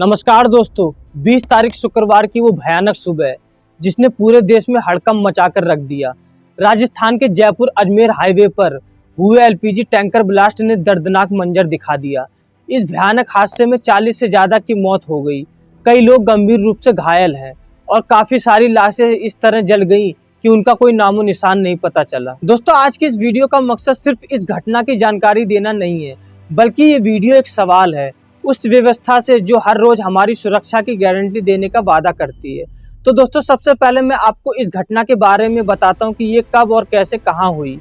नमस्कार दोस्तों, 20 तारीख शुक्रवार की वो भयानक सुबह है जिसने पूरे देश में हड़कंप मचाकर रख दिया। राजस्थान के जयपुर अजमेर हाईवे पर हुए एलपीजी टैंकर ब्लास्ट ने दर्दनाक मंजर दिखा दिया। इस भयानक हादसे में 40 से ज्यादा की मौत हो गई, कई लोग गंभीर रूप से घायल हैं और काफी सारी लाशें इस तरह जल गई कि उनका कोई नामो निशान नहीं पता चला। दोस्तों, आज की इस वीडियो का मकसद सिर्फ इस घटना की जानकारी देना नहीं है, बल्कि ये वीडियो एक सवाल है उस व्यवस्था से जो हर रोज हमारी सुरक्षा की गारंटी देने का वादा करती है। तो दोस्तों, सबसे पहले मैं आपको इस घटना के बारे में बताता हूँ कि ये कब और कैसे कहाँ हुई।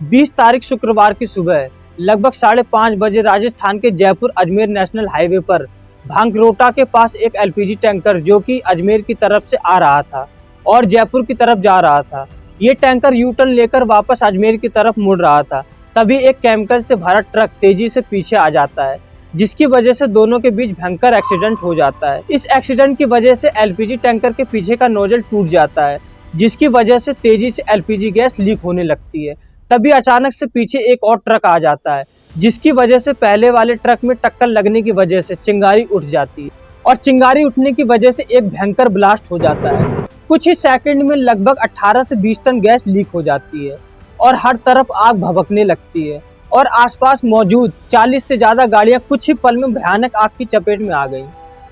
20 तारीख शुक्रवार की सुबह लगभग 5:30 बजे राजस्थान के जयपुर अजमेर नेशनल हाईवे पर भांगरोटा के पास एक एलपीजी टैंकर जो कि अजमेर की तरफ से आ रहा था और जयपुर की तरफ जा रहा था। ये टैंकर यू टर्न लेकर वापस अजमेर की तरफ मुड़ रहा था, तभी एक केमिकल से भरा ट्रक तेजी से पीछे आ जाता है, जिसकी वजह से दोनों के बीच भयंकर एक्सीडेंट हो जाता है। इस एक्सीडेंट की वजह से एलपीजी टैंकर के पीछे का नोजल टूट जाता है, जिसकी वजह से तेजी से एलपीजी गैस लीक होने लगती है। तभी अचानक से पीछे एक और ट्रक आ जाता है, जिसकी वजह से पहले वाले ट्रक में टक्कर लगने की वजह से चिंगारी उठ जाती है और चिंगारी उठने की वजह से एक भयंकर ब्लास्ट हो जाता है। कुछ ही सेकंड में लगभग 18 से 20 टन गैस लीक हो जाती है और हर तरफ आग भभकने लगती है और आसपास मौजूद 40 से ज्यादा गाड़ियां कुछ ही पल में भयानक आग की चपेट में आ गईं।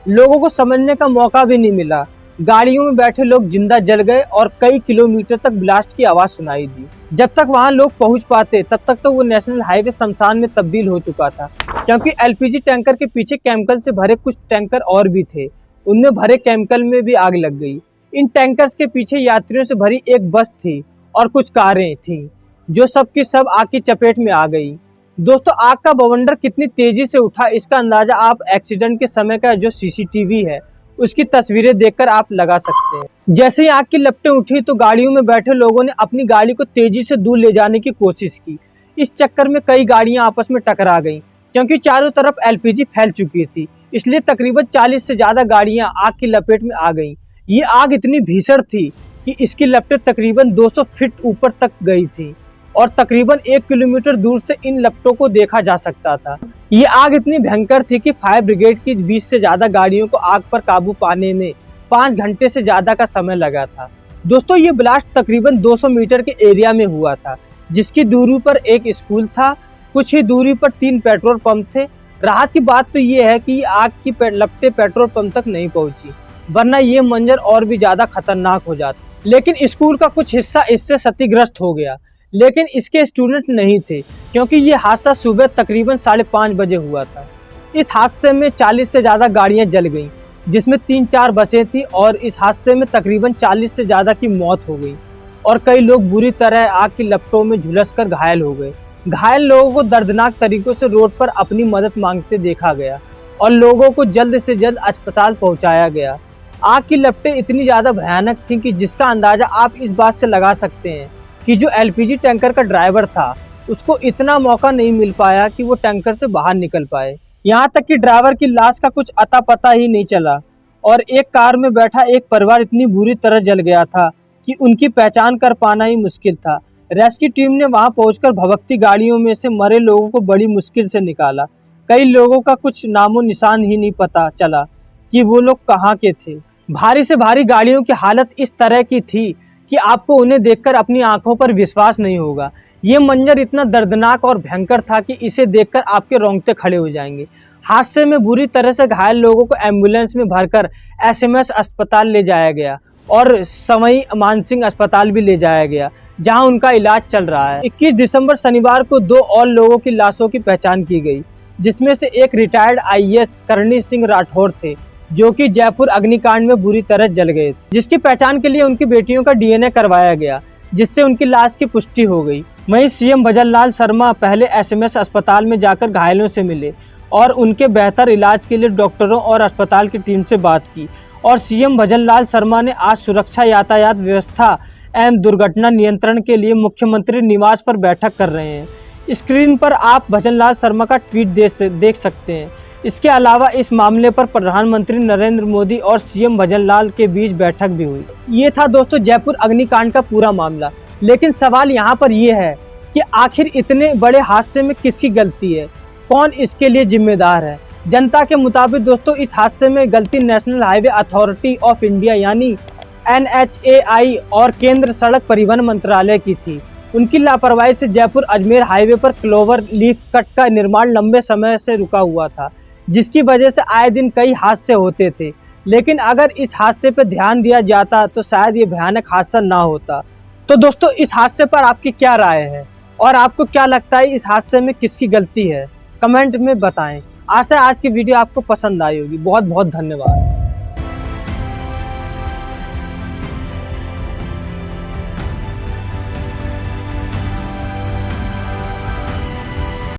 लोगों को समझने का मौका भी नहीं मिला, गाड़ियों में बैठे लोग जिंदा जल गए और कई किलोमीटर तक ब्लास्ट की आवाज सुनाई दी। जब तक वहां लोग पहुंच पाते तब तक तो वो नेशनल हाईवे शमशान में तब्दील हो चुका था, क्योंकि एलपीजी टैंकर के पीछे केमिकल से भरे कुछ टैंकर और भी थे, उनमें भरे केमिकल में भी आग लग गई। इन टैंकर्स के पीछे यात्रियों से भरी एक बस थी और कुछ कारें थीं, जो सब की सब आग की चपेट में आ गई। दोस्तों, आग का बवंडर कितनी तेजी से उठा इसका अंदाजा आप एक्सीडेंट के समय का जो सीसीटीवी है उसकी तस्वीरें देखकर आप लगा सकते हैं। जैसे ही आग की लपटें उठी तो गाड़ियों में बैठे लोगों ने अपनी गाड़ी को तेजी से दूर ले जाने की कोशिश की। इस चक्कर में कई गाड़ियां आपस में टकरा गईं, क्योंकि चारों तरफ एलपीजी फैल चुकी थी, इसलिए तकरीबन 40 से ज्यादा गाड़ियां आग की लपेट में आ गईं। ये आग इतनी भीषण थी कि इसकी लपटें तकरीबन 200 फीट ऊपर तक गई थी और तकरीबन 1 किलोमीटर दूर से इन लपटों को देखा जा सकता था। ये आग इतनी भयंकर थी कि फायर ब्रिगेड की 20 से ज्यादा गाड़ियों को आग पर काबू पाने में 5 घंटे से ज्यादा का समय लगा था। दोस्तों, ये ब्लास्ट तकरीबन 200 मीटर के एरिया में हुआ था, जिसकी दूरी पर एक स्कूल था, कुछ ही दूरी पर 3 पेट्रोल पंप थे। राहत की बात तो ये है कि आग की लपटें पेट्रोल पंप तक नहीं पहुंची, वरना ये मंजर और भी ज्यादा खतरनाक हो जाता। लेकिन स्कूल का कुछ हिस्सा इससे क्षतिग्रस्त हो गया, लेकिन इसके स्टूडेंट नहीं थे, क्योंकि ये हादसा सुबह तकरीबन 5:30 बजे हुआ था। इस हादसे में 40 से ज़्यादा गाड़ियां जल गईं, जिसमें 3-4 बसें थीं और इस हादसे में तकरीबन 40 से ज़्यादा की मौत हो गई और कई लोग बुरी तरह आग की लपटों में झुलसकर घायल हो गए। घायल लोगों को दर्दनाक तरीकों से रोड पर अपनी मदद मांगते देखा गया और लोगों को जल्द से जल्द अस्पताल पहुँचाया गया। आग की लपटें इतनी ज़्यादा भयानक थीं कि जिसका अंदाज़ा आप इस बात से लगा सकते हैं कि जो एलपीजी टैंकर का ड्राइवर था उसको इतना मौका नहीं मिल पाया कि वो टैंकर से बाहर निकल पाए। यहाँ तक कि ड्राइवर की लाश का कुछ अता पता ही नहीं चला और एक कार में बैठा एक परिवार इतनी बुरी तरह जल गया था कि उनकी पहचान कर पाना ही मुश्किल था। रेस्क्यू टीम ने वहां पहुंचकर भभकती गाड़ियों में से मरे लोगों को बड़ी मुश्किल से निकाला। कई लोगों का कुछ नामो निशान ही नहीं पता चला कि वो लोग कहाँ के थे। भारी से भारी गाड़ियों की हालत इस तरह की थी कि आपको उन्हें देखकर अपनी आंखों पर विश्वास नहीं होगा। ये मंजर इतना दर्दनाक और भयंकर था कि इसे देखकर आपके रोंगटे खड़े हो जाएंगे। हादसे में बुरी तरह से घायल लोगों को एम्बुलेंस में भरकर एसएमएस अस्पताल ले जाया गया और सवाई मानसिंह अस्पताल भी ले जाया गया, जहां उनका इलाज चल रहा है। 21 दिसंबर शनिवार को 2 और लोगों की लाशों की पहचान की गई, जिसमें से एक रिटायर्ड आईएएस करणी सिंह राठौर थे, जो कि जयपुर अग्निकांड में बुरी तरह जल गए थे, जिसकी पहचान के लिए उनकी बेटियों का डीएनए करवाया गया, जिससे उनकी लाश की पुष्टि हो गई। वहीं सीएम भजनलाल शर्मा पहले एसएमएस अस्पताल में जाकर घायलों से मिले और उनके बेहतर इलाज के लिए डॉक्टरों और अस्पताल की टीम से बात की और सीएम भजनलाल शर्मा ने आज सुरक्षा, यातायात व्यवस्था एवं दुर्घटना नियंत्रण के लिए मुख्यमंत्री निवास पर बैठक कर रहे हैं। स्क्रीन पर आप भजनलाल शर्मा का ट्वीट देख सकते हैं। इसके अलावा इस मामले पर प्रधानमंत्री नरेंद्र मोदी और सीएम भजनलाल के बीच बैठक भी हुई। ये था दोस्तों जयपुर अग्निकांड का पूरा मामला। लेकिन सवाल यहाँ पर यह है कि आखिर इतने बड़े हादसे में किसकी गलती है, कौन इसके लिए जिम्मेदार है। जनता के मुताबिक दोस्तों इस हादसे में गलती national highway authority of India यानी NHAI और केंद्र सड़क परिवहन मंत्रालय की थी। उनकी लापरवाही से जयपुर अजमेर हाईवे पर क्लोवर लीफ कट का निर्माण लंबे समय से रुका हुआ था, जिसकी वजह से आए दिन कई हादसे होते थे। लेकिन अगर इस हादसे पर ध्यान दिया जाता तो शायद ये भयानक हादसा ना होता। तो दोस्तों इस हादसे पर आपकी क्या राय है और आपको क्या लगता है इस हादसे में किसकी गलती है, कमेंट में बताएं। आशा है आज की वीडियो आपको पसंद आई होगी। बहुत बहुत धन्यवाद।